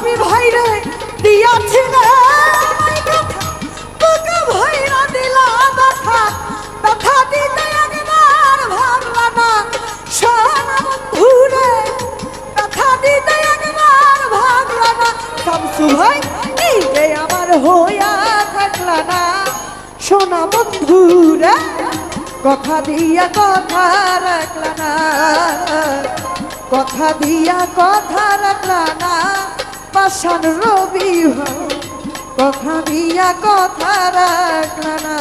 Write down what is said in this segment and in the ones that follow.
রবি ভাইরে দিয়াছিলে তোকে ভাইরা দিলা ব্যথা ব্যথা দিতে একবার ভাবলা না সোনা বন্ধুরে ব্যথা দিতে একবার ভাবলা না শামসু ভাই এই যে আমার হইয়া থাকলা না সোনা বন্ধুরে কথা দিয়া কথা রাখলা না কথা দিয়া কথা রাখলা না পাষাণ রবি কথা দিয়া কথা রাখলা না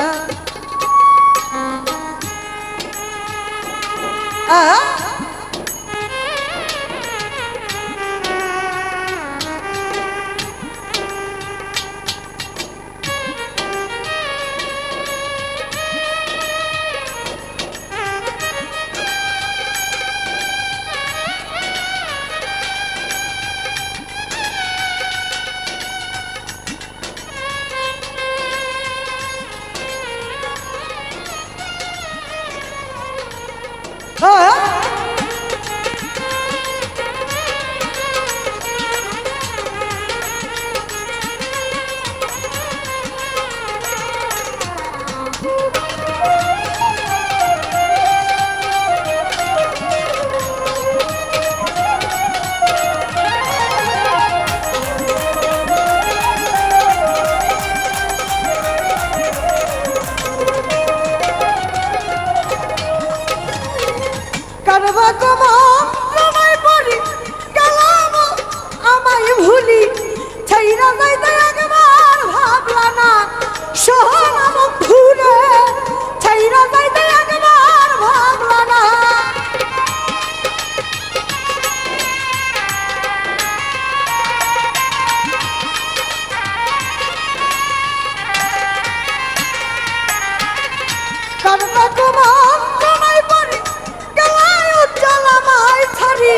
ভুলি ছাইরা যাইতে একবার ভাবলা না সোনা বন্ধুরে ছাইরা যাইতে একবার ভাবলা না কারবা তোমার তোমায় পরি গলায় উজ্জ্বল আমায় ছাড়ি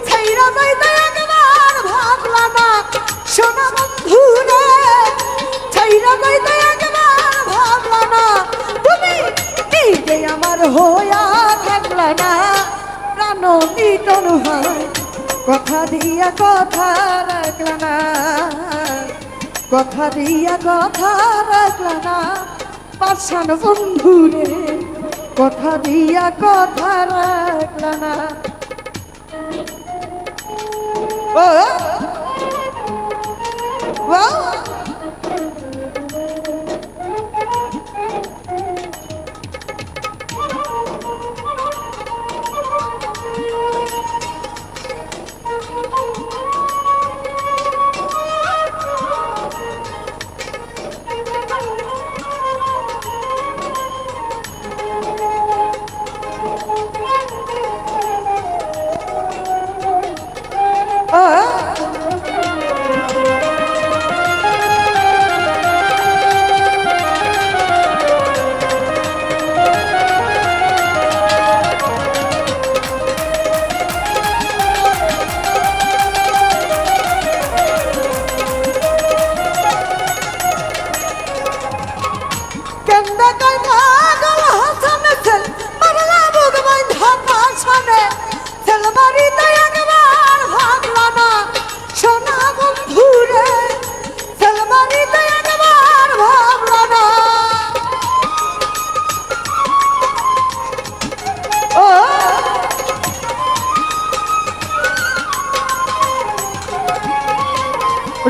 ছাইরা যাইতে একবার ভাবলা না সোনা বন্ধুরে ছাইরা যাইতে একবার ভাবলা না তুমি এই যে আমার হইয়া থাকলা না প্রাণ নিতন ভাই কথা দিয়া কথা রাখলা না কথা দিয়া কথা রাখলা না পাষাণ বন্ধুরে কথা দিয়া কথা রাখলা না ও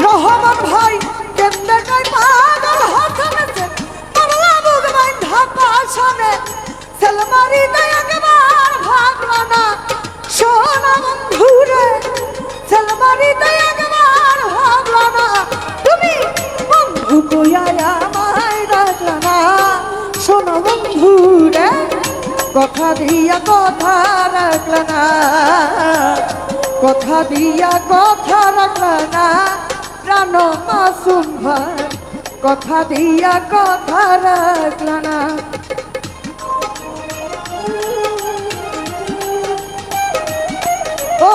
রহমান ভাই কেমনে কই পাগল হতনেছে পাগলা বুক বাঁধা পাশনে সেলমারি দয়া একবার ভাবলা না সোনা বন্ধুরে সেলমারি দয়া একবার ভাবলা না তুমি বন্ধু কইয়া আমায় রাখলা না সোনা বন্ধুরে কথা দিয়া কথা রাখলা না কথা দিয়া কথা রাখলা না প্রাণ মাসুম ভাই কথা দিয়া কথা রাখলা না ও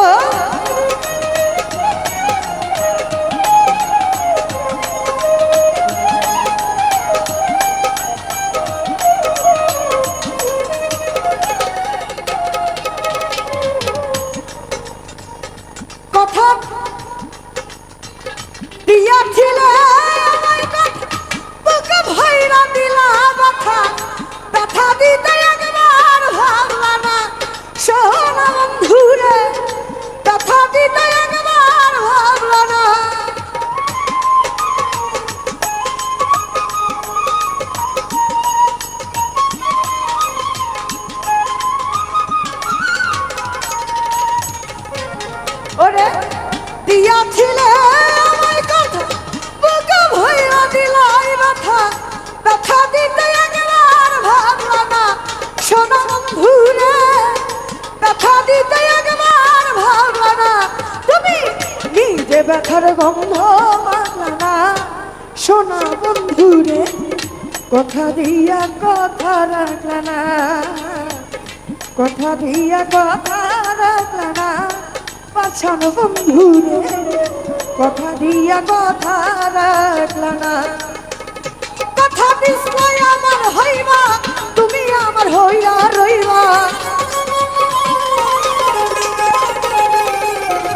দিয়াছিলে আমার কথা বুকে ভইরা দিলাই ব্যথা ব্যথা দিতে একবার ভাবলা না সোনা বন্ধু রে ব্যথা দিতে একবার ভাবলা না তুমি নিজে ব্যথার গন্ধ মানলা না সোনা বন্ধু রে কথা দিয়া কথা রাখলা না কথা দিয়া কথা রাখলা না পাছান বন্ধু রে কথা দিয়া কথা রাখলা না কথা বিস্ময় আমার হইবা তুমি আমার হইয়া রইবা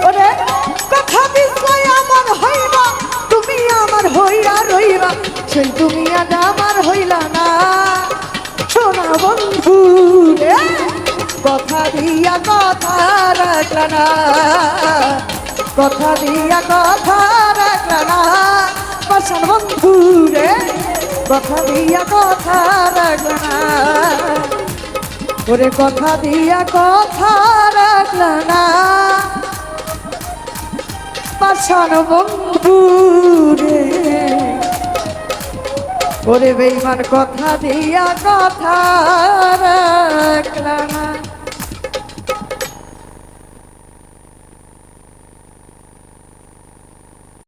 ওরে কথা বিস্ময় আমার হইবা তুমি আমার হইয়া রইবা সেই তুমি আজ আমার হইলা না সোনা বন্ধু রে কথা দিয়া কথা রাখলা না কথা দিয়া কথা রাখলা না পাশান বন্ধু রে কথা দিয়া কথা রাখলা না ওরে কথা দিয়া কথা রাখলা না পাশান বন্ধু রে ওরে বেঈমান কথা দিয়া কথা রাখলা না